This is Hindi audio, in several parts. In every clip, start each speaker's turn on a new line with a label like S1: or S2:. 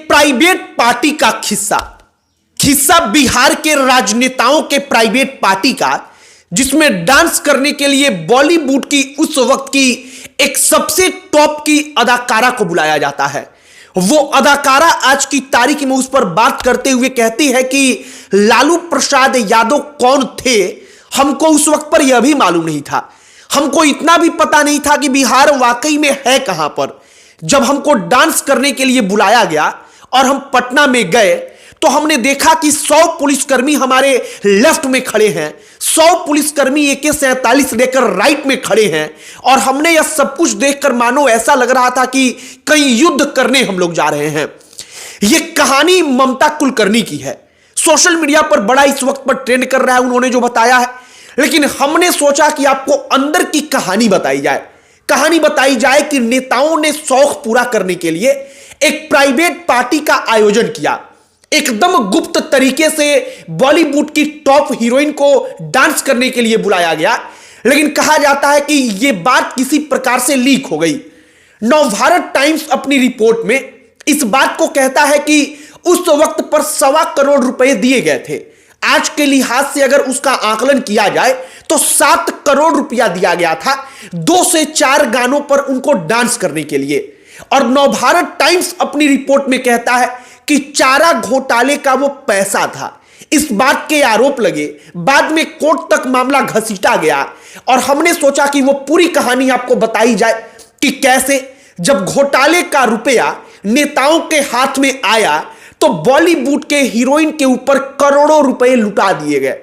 S1: प्राइवेट पार्टी का खिस्सा बिहार के राजनेताओं के प्राइवेट पार्टी का, जिसमें डांस करने के लिए बॉलीवुड की उस वक्त की एक सबसे टॉप की अदाकारा को बुलाया जाता है। वो अदाकारा आज की तारीख में उस पर बात करते हुए कहती है कि लालू प्रसाद यादव कौन थे, हमको उस वक्त पर यह भी मालूम नहीं था। हमको इतना भी पता नहीं था कि बिहार वाकई में है कहां पर। जब हमको डांस करने के लिए बुलाया गया और हम पटना में गए तो हमने देखा कि 100 पुलिसकर्मी हमारे लेफ्ट में खड़े हैं, 100 पुलिसकर्मी AK-47 लेकर राइट में खड़े हैं, और हमने यह सब कुछ देखकर मानो ऐसा लग रहा था कि कहीं युद्ध करने हम लोग जा रहे हैं। यह कहानी ममता कुलकर्णी की है। सोशल मीडिया पर बड़ा इस वक्त पर ट्रेंड कर रहा है उन्होंने जो बताया है, लेकिन हमने सोचा कि आपको अंदर की कहानी बताई जाए। कहानी बताई जाए कि नेताओं ने शौक पूरा करने के लिए एक प्राइवेट पार्टी का आयोजन किया। एकदम गुप्त तरीके से बॉलीवुड की टॉप हीरोइन को डांस करने के लिए बुलाया गया, लेकिन कहा जाता है कि यह बात किसी प्रकार से लीक हो गई। नवभारत टाइम्स अपनी रिपोर्ट में इस बात को कहता है कि उस वक्त पर 1.25 करोड़ रुपए दिए गए थे। आज के लिहाज से अगर उसका आकलन किया जाए तो 7 करोड़ रुपया दिया गया था 2 से 4 गानों पर उनको डांस करने के लिए। और नवभारत टाइम्स अपनी रिपोर्ट में कहता है कि चारा घोटाले का वो पैसा था। इस बात के आरोप लगे, बाद में कोर्ट तक मामला घसीटा गया, और हमने सोचा कि वो पूरी कहानी आपको बताई जाए कि कैसे जब घोटाले का रुपया नेताओं के हाथ में आया तो बॉलीवुड के हीरोइन के ऊपर करोड़ों रुपए लुटा दिए गए।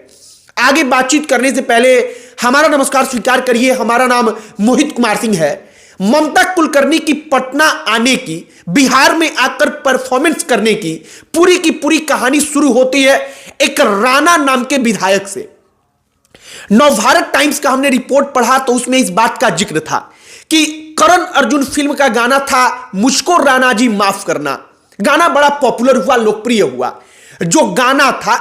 S1: आगे बातचीत करने से पहले हमारा नमस्कार स्वीकार करिए। हमारा नाम मोहित कुमार सिंह है। ममता कुलकर्णी की पटना आने की, बिहार में आकर परफॉर्मेंस करने की पूरी कहानी शुरू होती है एक राणा नाम के विधायक से। नवभारत टाइम्स का हमने रिपोर्ट पढ़ा तो उसमें इस बात का जिक्र था कि करण अर्जुन फिल्म का गाना था मुझको राणा जी माफ करना। गाना बड़ा पॉपुलर हुआ, लोकप्रिय हुआ। जो गाना था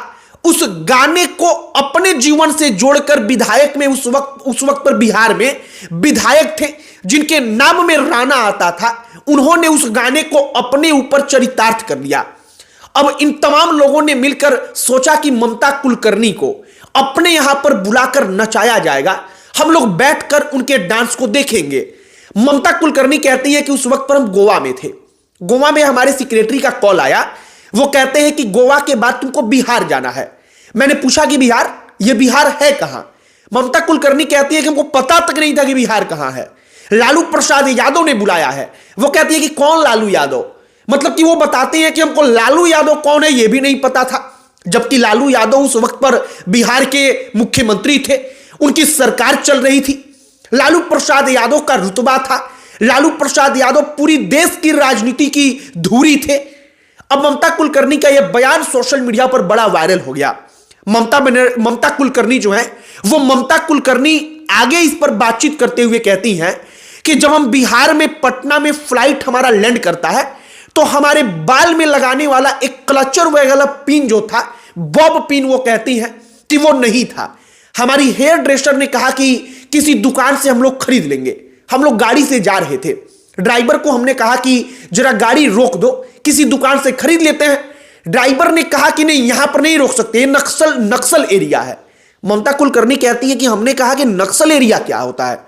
S1: उस गाने को अपने जीवन से जोड़कर विधायक में उस वक्त पर बिहार में विधायक थे जिनके नाम में राणा आता था, उन्होंने उस गाने को अपने ऊपर चरितार्थ कर लिया। अब इन तमाम लोगों ने मिलकर सोचा कि ममता कुलकर्णी को अपने यहां पर बुलाकर नचाया जाएगा, हम लोग बैठकर उनके डांस को देखेंगे। ममता कुलकर्णी कहती है कि उस वक्त पर हम गोवा में थे। गोवा में हमारे सेक्रेटरी का कॉल आया। वो कहते हैं कि गोवा के बाद तुमको बिहार जाना है। मैंने पूछा कि बिहार, ये बिहार है कहां? ममता कुलकर्णी कहती है कि हमको पता तक नहीं था कि बिहार कहां है। लालू प्रसाद यादव ने बुलाया है। वो कहती है कि कौन लालू यादव? मतलब कि वो बताते हैं कि हमको लालू यादव कौन है यह भी नहीं पता था, जबकि लालू यादव उस वक्त पर बिहार के मुख्यमंत्री थे, उनकी सरकार चल रही थी। लालू प्रसाद यादव का रुतबा था। लालू प्रसाद यादव पूरी देश की राजनीति की धुरी थे। अब ममता कुलकर्णी का यह बयान सोशल मीडिया पर बड़ा वायरल हो गया। ममता कुलकर्णी जो है वो ममता कुलकर्णी आगे इस पर बातचीत करते हुए कहती हैं कि जब हम बिहार में पटना में फ्लाइट हमारा लैंड करता है तो हमारे बाल में लगाने वाला एक क्लचर वगैरह पिन जो था, बॉब पिन, वो कहती हैं कि वो नहीं था। हमारी हेयर ड्रेसर ने कहा कि किसी दुकान से हम लोग खरीद लेंगे। हम लोग गाड़ी से जा रहे थे, ड्राइवर को हमने कहा कि जरा गाड़ी रोक दो, किसी दुकान से खरीद लेते हैं। ड्राइवर ने कहा कि नहीं, यहां पर नहीं रोक सकते, ये नक्सल एरिया है। ममता कुलकर्णी कहती है कि हमने कहा कि नक्सल एरिया क्या होता है?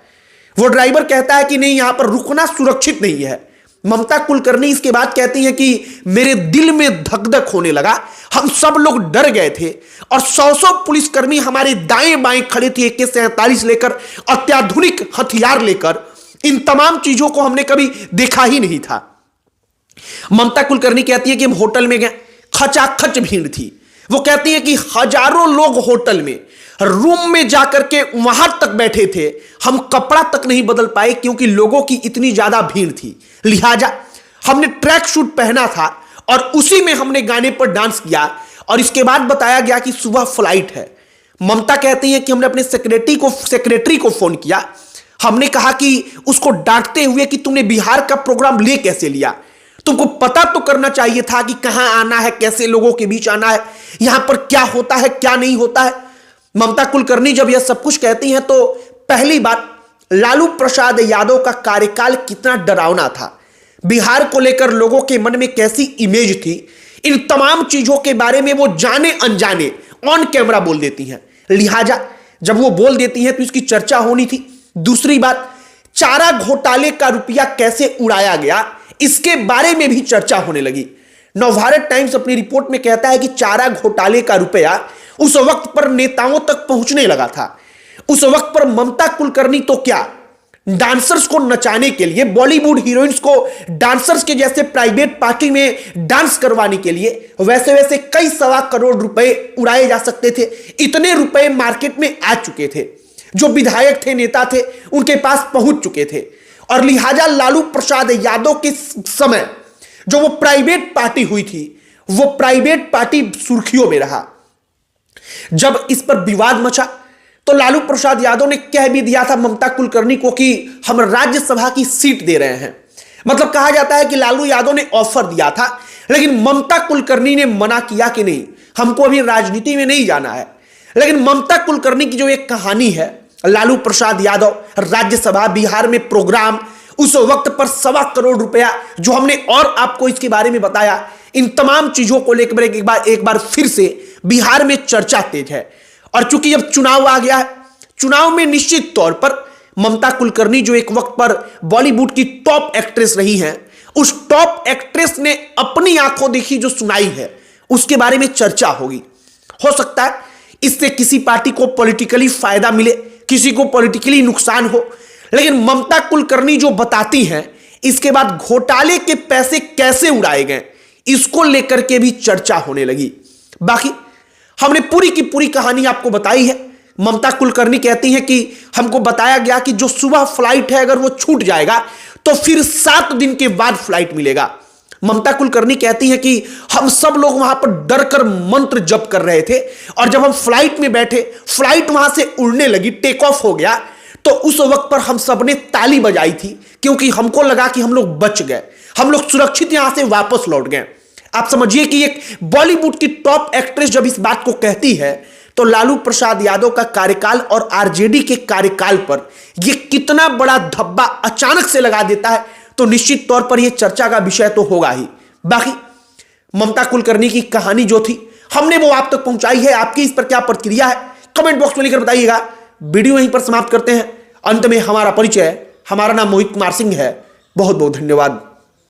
S1: वो ड्राइवर कहता है कि नहीं, यहां पर रुकना सुरक्षित नहीं है। ममता कुलकर्णी इसके बाद कहती है कि मेरे दिल में धक धक होने लगा, हम सब लोग डर गए थे, और 100 पुलिसकर्मी हमारे दाएं बाएं खड़े थे AK-47 लेकर, अत्याधुनिक हथियार लेकर। इन तमाम चीजों को हमने कभी देखा ही नहीं था। ममता कुलकर्णी कहती है कि हम होटल में गए, खचाखच भीड़ थी। वो कहती है कि हजारों लोग होटल में रूम में जाकर के वहां तक बैठे थे, हम कपड़ा तक नहीं बदल पाए क्योंकि लोगों की इतनी ज्यादा भीड़ थी। लिहाजा हमने ट्रैक सूट पहना था और उसी में हमने गाने पर डांस किया, और इसके बाद बताया गया कि सुबह फ्लाइट है। ममता कहती है कि हमने अपने सेक्रेटरी को फोन किया। हमने कहा कि उसको डांटते हुए कि तुमने बिहार का प्रोग्राम ले कैसे लिया? तुमको पता तो करना चाहिए था कि कहां आना है, कैसे लोगों के बीच आना है, यहां पर क्या होता है क्या नहीं होता है। ममता कुलकर्णी जब यह सब कुछ कहती हैं तो पहली बात, लालू प्रसाद यादव का कार्यकाल कितना डरावना था। बिहार को लेकर लोगों के मन में कैसी इमेज थी, इन तमाम चीजों के बारे में वो जाने अनजाने ऑन कैमरा बोल देती हैं। लिहाजा जब वो बोल देती हैं तो इसकी चर्चा होनी थी। दूसरी बात, चारा घोटाले का रुपया कैसे उड़ाया गया, इसके बारे में भी चर्चा होने लगी। नवभारत टाइम्स अपनी रिपोर्ट में कहता है कि चारा घोटाले का रुपया उस वक्त पर नेताओं तक पहुंचने लगा था। उस वक्त पर ममता कुलकर्णी तो क्या, डांसर्स को नचाने के लिए, बॉलीवुड हीरोइंस को डांसर्स के जैसे प्राइवेट पार्टी में डांस करवाने के लिए वैसे वैसे कई सवा करोड़ रुपए उड़ाए जा सकते थे। इतने रुपए मार्केट में आ चुके थे, जो विधायक थे, नेता थे, उनके पास पहुंच चुके थे। और लिहाजा लालू प्रसाद यादव के समय जो वो प्राइवेट पार्टी हुई थी, वो प्राइवेट पार्टी सुर्खियों में रहा। जब इस पर विवाद मचा तो लालू प्रसाद यादव ने कह भी दिया था ममता कुलकर्णी को कि हम राज्यसभा की सीट दे रहे हैं। मतलब कहा जाता है कि लालू यादव ने ऑफर दिया था, लेकिन ममता कुलकर्णी ने मना किया कि नहीं, हमको अभी राजनीति में नहीं जाना है। लेकिन ममता कुलकर्णी की जो एक कहानी है, लालू प्रसाद यादव राज्यसभा बिहार में प्रोग्राम, उस वक्त पर 1.25 करोड़ रुपया, जो हमने और आपको इसके बारे में बताया, इन तमाम चीजों को लेकर एक बार फिर से बिहार में चर्चा तेज है। और चूंकि जब चुनाव आ गया है, चुनाव में निश्चित तौर पर ममता कुलकर्णी जो एक वक्त पर बॉलीवुड की टॉप एक्ट्रेस रही हैं, उस टॉप एक्ट्रेस ने अपनी आंखों देखी जो सुनाई है, उसके बारे में चर्चा होगी। हो सकता है इससे किसी पार्टी को पॉलिटिकली फायदा मिले, किसी को पॉलिटिकली नुकसान हो, लेकिन ममता कुलकर्णी जो बताती हैं, इसके बाद घोटाले के पैसे कैसे उड़ाए गए, इसको लेकर के भी चर्चा होने लगी। बाकी हमने पूरी की पूरी कहानी आपको बताई है। ममता कुलकर्णी कहती हैं कि हमको बताया गया कि जो सुबह फ्लाइट है, अगर वो छूट जाएगा तो फिर 7 दिन के बाद फ्लाइट मिलेगा। ममता कुलकर्णी कहती हैं कि हम सब लोग वहां पर डर कर मंत्र जप कर रहे थे, और जब हम फ्लाइट में बैठे, फ्लाइट वहां से उड़ने लगी, टेक ऑफ हो गया, तो उस वक्त पर हम सब ने ताली बजाई थी, क्योंकि हमको लगा कि हम लोग बच गए, हम लोग सुरक्षित यहां से वापस लौट गए। आप समझिए कि एक बॉलीवुड की टॉप एक्ट्रेस जब इस बात को कहती है, तो लालू प्रसाद यादव का कार्यकाल और आरजेडी के कार्यकाल पर यह कितना बड़ा धब्बा अचानक से लगा देता है, तो निश्चित तौर पर यह चर्चा का विषय तो होगा ही। बाकी ममता कुलकर्णी की कहानी जो थी, हमने वो आप तक पहुंचाई है। आपकी इस पर क्या प्रतिक्रिया है, कमेंट बॉक्स में लिखकर बताइएगा। वीडियो यहीं पर समाप्त करते हैं। अंत में हमारा परिचय, हमारा नाम मोहित कुमार सिंह है। बहुत बहुत धन्यवाद।